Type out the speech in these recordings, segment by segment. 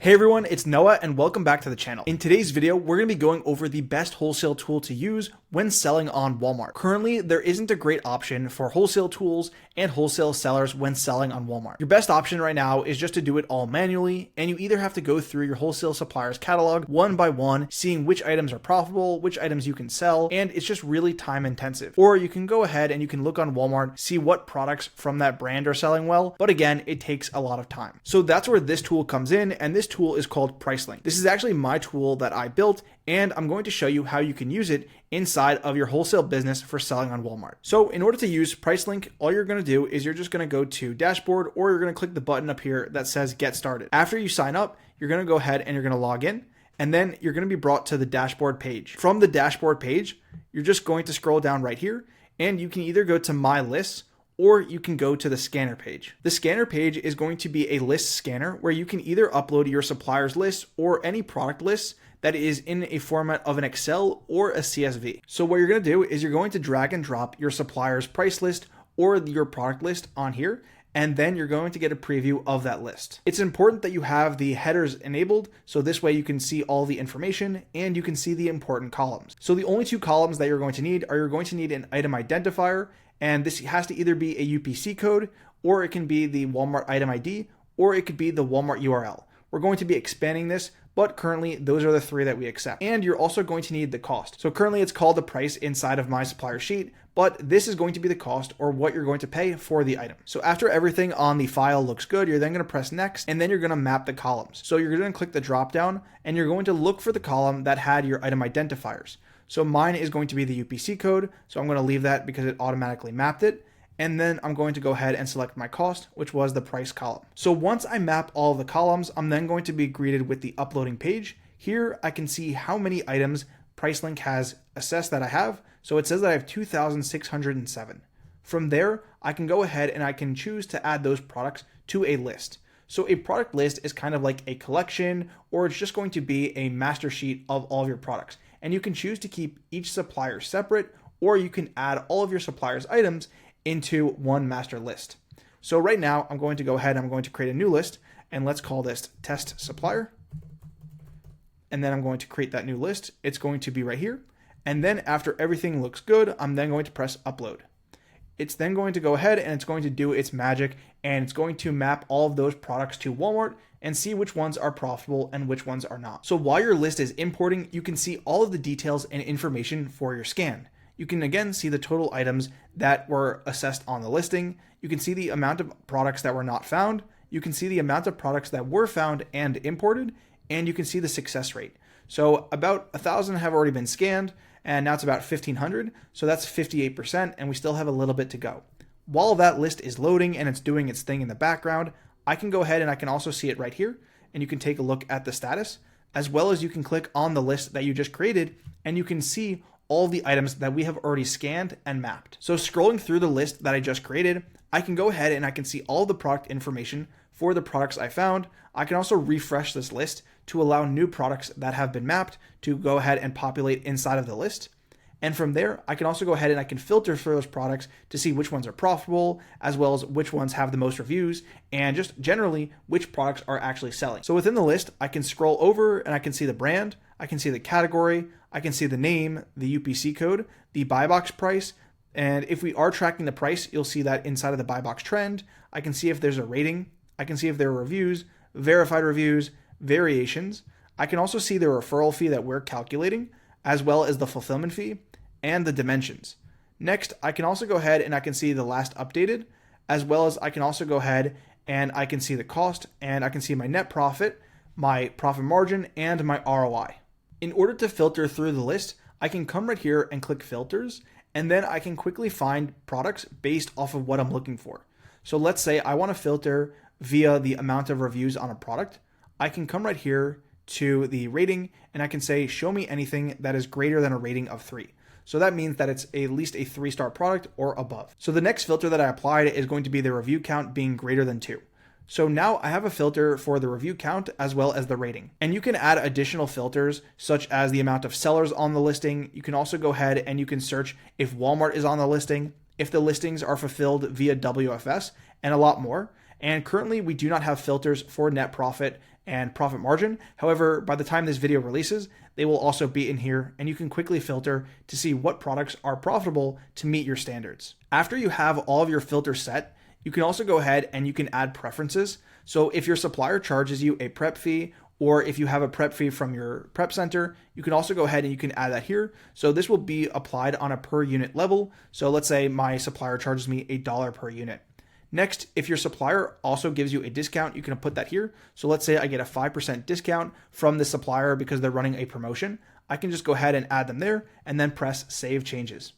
Hey everyone, it's Noah and welcome back to the channel. In today's video, we're going to be going over the best wholesale tool to use when selling on Walmart. Currently, there isn't a great option for wholesale tools and wholesale sellers when selling on Walmart. Your best option right now is just to do it all manually, and you either have to go through your wholesale suppliers catalog one by one, seeing which items are profitable, which items you can sell, and it's just really time intensive. Or you can go ahead and you can look on Walmart, see what products from that brand are selling well, but again, it takes a lot of time. So that's where this tool comes in, and this tool is called Pricelink. This is actually my tool that I built, and I'm going to show you how you can use it inside of your wholesale business for selling on Walmart. So in order to use Pricelink, all you're going to do is you're just going to go to dashboard, or you're going to click the button up here that says get started. After you sign up, you're going to go ahead and you're going to log in, and then you're going to be brought to the dashboard page. From the dashboard page, you're just going to scroll down right here, and you can either go to my lists, or you can go to the scanner page. The scanner page is going to be a list scanner where you can either upload your supplier's list or any product lists that is in a format of an Excel or a CSV. So what you're going to do is you're going to drag and drop your supplier's price list or your product list on here, and then you're going to get a preview of that list. It's important that you have the headers enabled, so this way you can see all the information and you can see the important columns. So the only two columns that you're going to need are you're going to need an item identifier, and this has to either be a UPC code, or it can be the Walmart item ID, or it could be the Walmart URL. We're going to be expanding this, but currently those are the three that we accept. And you're also going to need the cost. So currently it's called the price inside of my supplier sheet, but this is going to be the cost or what you're going to pay for the item. So after everything on the file looks good, you're then going to press next, and then you're going to map the columns. So you're going to click the drop down, and you're going to look for the column that had your item identifiers. So mine is going to be the UPC code, so I'm going to leave that because it automatically mapped it. And then I'm going to go ahead and select my cost, which was the price column. So once I map all of the columns, I'm then going to be greeted with the uploading page. Here I can see how many items Pricelink has assessed that I have. So it says that I have 2,607. From there, I can go ahead and I can choose to add those products to a list. So a product list is kind of like a collection, or it's just going to be a master sheet of all of your products. And you can choose to keep each supplier separate, or you can add all of your supplier's items into one master list. So right now I'm going to go ahead and I'm going to create a new list, and let's call this test supplier. And then I'm going to create that new list. It's going to be right here. And then after everything looks good, I'm then going to press upload. It's then going to go ahead and it's going to do its magic, and it's going to map all of those products to Walmart and see which ones are profitable and which ones are not. So while your list is importing, you can see all of the details and information for your scan. You can again see the total items that were assessed on the listing. You can see the amount of products that were not found. You can see the amount of products that were found and imported, and you can see the success rate. So about 1,000 have already been scanned, and now it's about 1,500. So that's 58%, and we still have a little bit to go. While that list is loading and it's doing its thing in the background, I can go ahead and I can also see it right here, and you can take a look at the status, as well as you can click on the list that you just created, and you can see all the items that we have already scanned and mapped. So scrolling through the list that I just created, I can go ahead and I can see all the product information for the products I found. I can also refresh this list to allow new products that have been mapped to go ahead and populate inside of the list. And from there, I can also go ahead and I can filter for those products to see which ones are profitable, as well as which ones have the most reviews, and just generally which products are actually selling. So within the list, I can scroll over and I can see the brand, I can see the category, I can see the name, the UPC code, the buy box price, and if we are tracking the price, you'll see that inside of the buy box trend. I can see if there's a rating, I can see if there are reviews, verified reviews, variations. I can also see the referral fee that we're calculating, as well as the fulfillment fee and the dimensions. Next, I can also go ahead and I can see the last updated, as well as I can also go ahead and I can see the cost, and I can see my net profit, my profit margin, and my ROI. In order to filter through the list, I can come right here and click filters, and then I can quickly find products based off of what I'm looking for. So let's say I want to filter via the amount of reviews on a product. I can come right here to the rating, and I can say, show me anything that is greater than a rating of 3. So that means that it's at least a 3-star product or above. So the next filter that I applied is going to be the review count being greater than 2. So now I have a filter for the review count as well as the rating. And you can add additional filters such as the amount of sellers on the listing. You can also go ahead and you can search if Walmart is on the listing, if the listings are fulfilled via WFS, and a lot more. And currently we do not have filters for net profit and profit margin. However, by the time this video releases, they will also be in here, and you can quickly filter to see what products are profitable to meet your standards. After you have all of your filters set, you can also go ahead and you can add preferences. So if your supplier charges you a prep fee, or if you have a prep fee from your prep center, you can also go ahead and you can add that here. So this will be applied on a per unit level. So let's say my supplier charges me $1 per unit. Next, if your supplier also gives you a discount, you can put that here. So let's say I get a 5% discount from the supplier because they're running a promotion. I can just go ahead and add them there and then press Save Changes.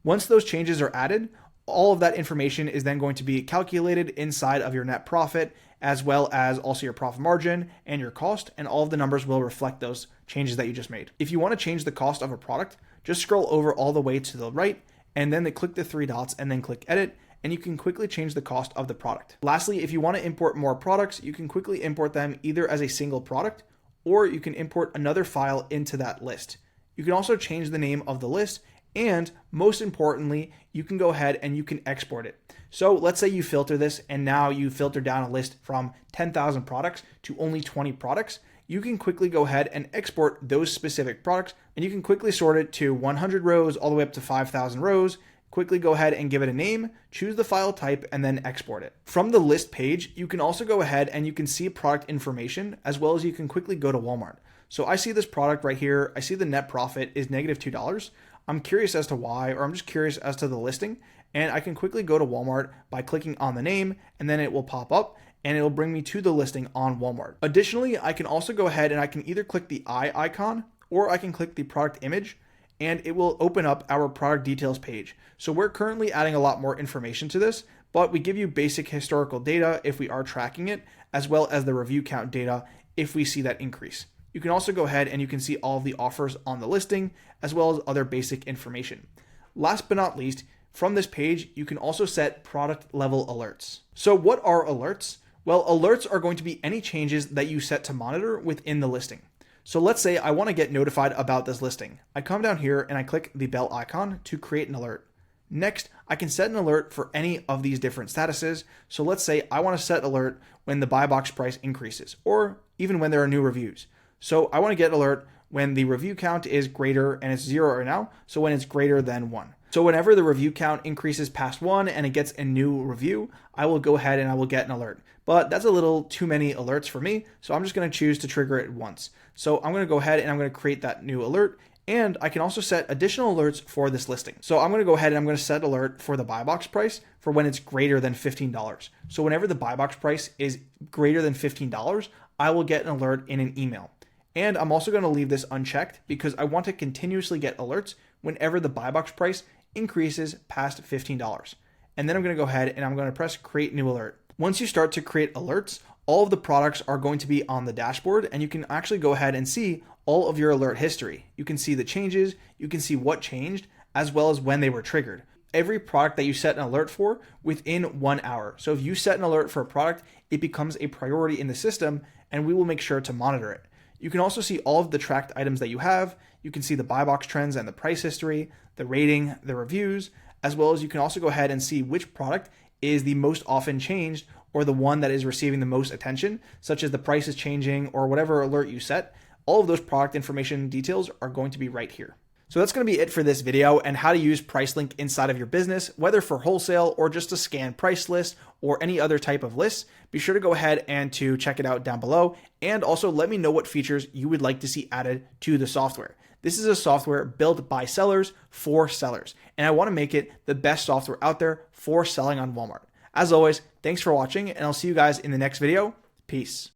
Once those changes are added, all of that information is then going to be calculated inside of your net profit, as well as also your profit margin and your cost, and all of the numbers will reflect those changes that you just made. If you want to change the cost of a product, just scroll over all the way to the right, and then click the three dots and then click Edit, and you can quickly change the cost of the product. Lastly, if you want to import more products, you can quickly import them either as a single product, or you can import another file into that list. You can also change the name of the list, and most importantly, you can go ahead and you can export it. So let's say you filter this and now you filter down a list from 10,000 products to only 20 products. You can quickly go ahead and export those specific products, and you can quickly sort it to 100 rows all the way up to 5,000 rows. Quickly go ahead and give it a name, choose the file type, and then export it. From the list page, you can also go ahead and you can see product information, as well as you can quickly go to Walmart. So I see this product right here. I see the net profit is -$2. I'm curious as to why, or I'm just curious as to the listing, and I can quickly go to Walmart by clicking on the name, and then it will pop up and it'll bring me to the listing on Walmart. Additionally, I can also go ahead and I can either click the eye icon or I can click the product image, and it will open up our product details page. So we're currently adding a lot more information to this, but we give you basic historical data if we are tracking it, as well as the review count data if we see that increase. You can also go ahead and you can see all of the offers on the listing, as well as other basic information. Last but not least, from this page, you can also set product level alerts. So what are alerts? Well, alerts are going to be any changes that you set to monitor within the listing. So let's say I want to get notified about this listing. I come down here and I click the bell icon to create an alert. Next, I can set an alert for any of these different statuses. So let's say I want to set alert when the buy box price increases, or even when there are new reviews. So I want to get alert when the review count is greater, and it's 0 right now, so when it's greater than 1. So whenever the review count increases past 1 and it gets a new review, I will go ahead and I will get an alert. But that's a little too many alerts for me, so I'm just going to choose to trigger it once. So I'm going to go ahead and I'm going to create that new alert, and I can also set additional alerts for this listing. So I'm going to go ahead and I'm going to set alert for the buy box price for when it's greater than $15. So whenever the buy box price is greater than $15, I will get an alert in an email. And I'm also going to leave this unchecked because I want to continuously get alerts whenever the buy box price increases past $15. And then I'm going to go ahead and I'm going to press create new alert. Once you start to create alerts, all of the products are going to be on the dashboard, and you can actually go ahead and see all of your alert history. You can see the changes, you can see what changed, as well as when they were triggered. Every product that you set an alert for within 1 hour. So if you set an alert for a product, it becomes a priority in the system, and we will make sure to monitor it. You can also see all of the tracked items that you have. You can see the buy box trends and the price history, the rating, the reviews, as well as you can also go ahead and see which product is the most often changed, or the one that is receiving the most attention, such as the price is changing or whatever alert you set. All of those product information details are going to be right here. So that's going to be it for this video and how to use Pricelink inside of your business, whether for wholesale or just to scan price lists or any other type of lists. Be sure to go ahead and to check it out down below, and also let me know what features you would like to see added to the software. This is a software built by sellers for sellers, and I want to make it the best software out there for selling on Walmart. As always, thanks for watching, and I'll see you guys in the next video. Peace.